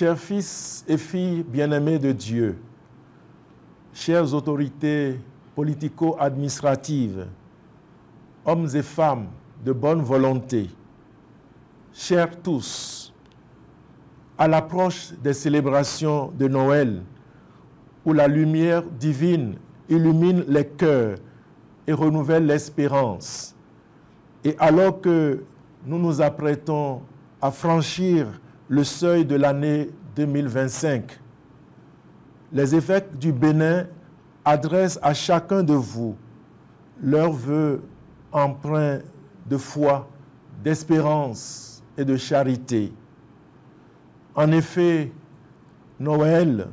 Chers fils et filles bien-aimés de Dieu, chères autorités politico-administratives, hommes et femmes de bonne volonté, chers tous, à l'approche des célébrations de Noël, où la lumière divine illumine les cœurs et renouvelle l'espérance, et alors que nous nous apprêtons à franchir le seuil de l'année 2025, les évêques du Bénin adressent à chacun de vous leurs vœux empreints de foi, d'espérance et de charité. En effet, Noël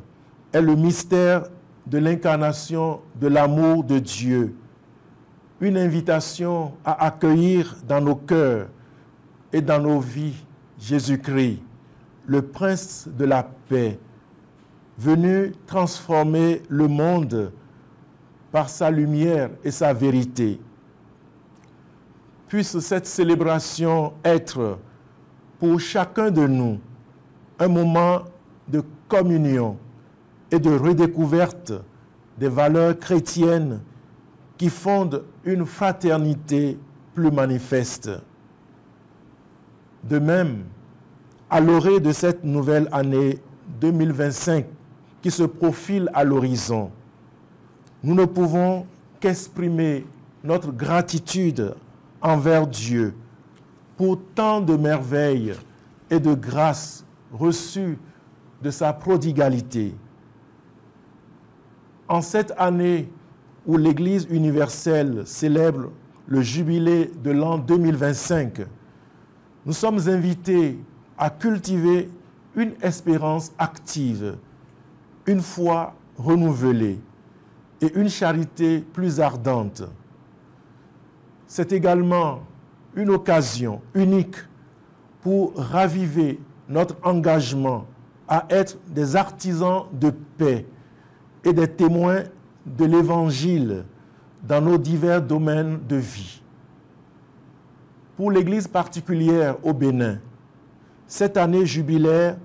est le mystère de l'incarnation de l'amour de Dieu, une invitation à accueillir dans nos cœurs et dans nos vies Jésus-Christ, le Prince de la paix, venu transformer le monde par sa lumière et sa vérité. Puisse cette célébration être pour chacun de nous un moment de communion et de redécouverte des valeurs chrétiennes qui fondent une fraternité plus manifeste. De même, à l'orée de cette nouvelle année 2025 qui se profile à l'horizon, nous ne pouvons qu'exprimer notre gratitude envers Dieu pour tant de merveilles et de grâces reçues de sa prodigalité. En cette année où l'Église universelle célèbre le jubilé de l'an 2025, nous sommes invités à cultiver une espérance active, une foi renouvelée et une charité plus ardente. C'est également une occasion unique pour raviver notre engagement à être des artisans de paix et des témoins de l'Évangile dans nos divers domaines de vie. Pour l'Église particulière au Bénin, cette année jubilaire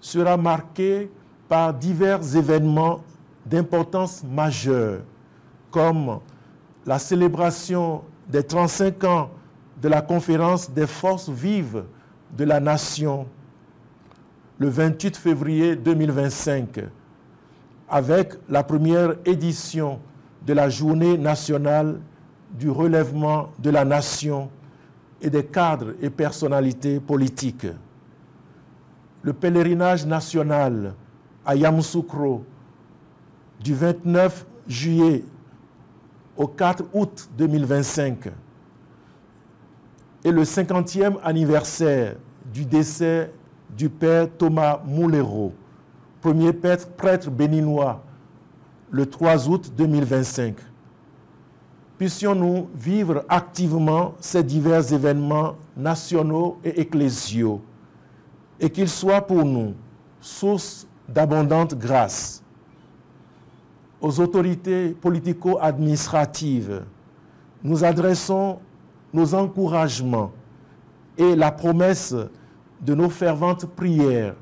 sera marquée par divers événements d'importance majeure, comme la célébration des 35 ans de la conférence des forces vives de la nation, le 28 février 2025, avec la première édition de la Journée nationale du relèvement de la nation et des cadres et personnalités politiques. Le pèlerinage national à Yamoussoukro du 29 juillet au 4 août 2025 et le 50e anniversaire du décès du père Thomas Moulero, premier prêtre béninois, le 3 août 2025. Puissions-nous vivre activement ces divers événements nationaux et ecclésiaux et qu'ils soient pour nous source d'abondante grâce. Aux autorités politico-administratives, nous adressons nos encouragements et la promesse de nos ferventes prières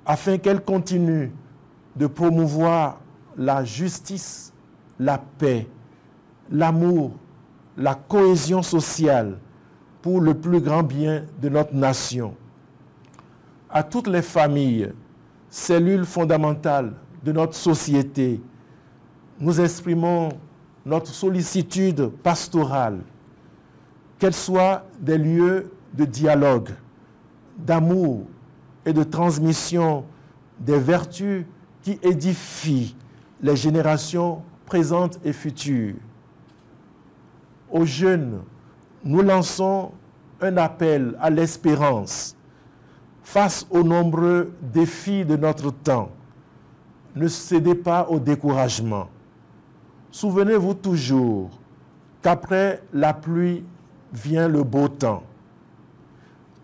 afin qu'elles continuent de promouvoir la justice, la paix, l'amour, la cohésion sociale pour le plus grand bien de notre nation. À toutes les familles, cellules fondamentales de notre société, nous exprimons notre sollicitude pastorale, qu'elles soient des lieux de dialogue, d'amour et de transmission des vertus qui édifient les générations présentes et futures. Aux jeunes, nous lançons un appel à l'espérance face aux nombreux défis de notre temps. Ne cédez pas au découragement. Souvenez-vous toujours qu'après la pluie vient le beau temps.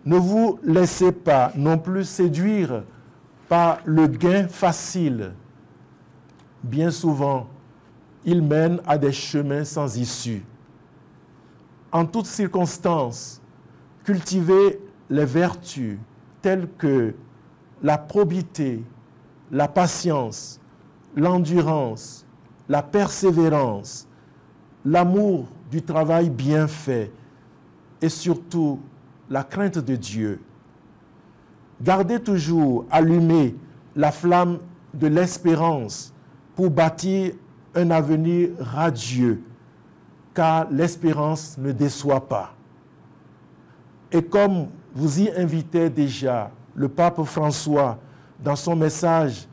Ne vous laissez pas non plus séduire par le gain facile. Bien souvent, il mène à des chemins sans issue. En toutes circonstances, cultivez les vertus telles que la probité, la patience, l'endurance, la persévérance, l'amour du travail bien fait et surtout la crainte de Dieu. Gardez toujours allumée la flamme de l'espérance pour bâtir un avenir radieux, car l'espérance ne déçoit pas. Et comme vous y invitait déjà le pape François dans son message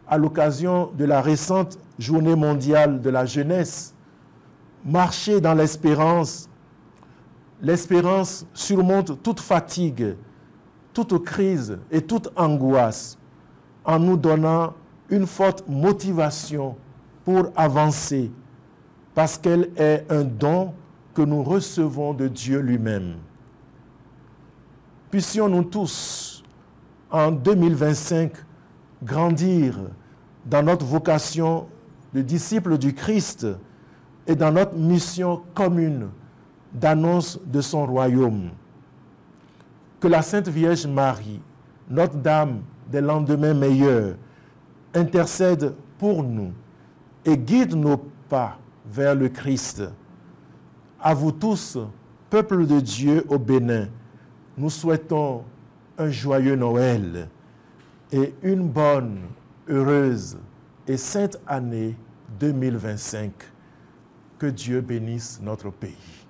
à l'occasion de la récente Journée mondiale de la jeunesse, marchez dans l'espérance. L'espérance surmonte toute fatigue, toute crise et toute angoisse en nous donnant une forte motivation pour avancer parce qu'elle est un don que nous recevons de Dieu lui-même. Puissions-nous tous, en 2025, grandir dans notre vocation de disciples du Christ et dans notre mission commune d'annonce de son royaume. Que la Sainte Vierge Marie, Notre-Dame des lendemains meilleurs, intercède pour nous et guide nos pas vers le Christ. À vous tous, peuple de Dieu au Bénin, nous souhaitons un joyeux Noël et une bonne, heureuse et sainte année 2025. Que Dieu bénisse notre pays.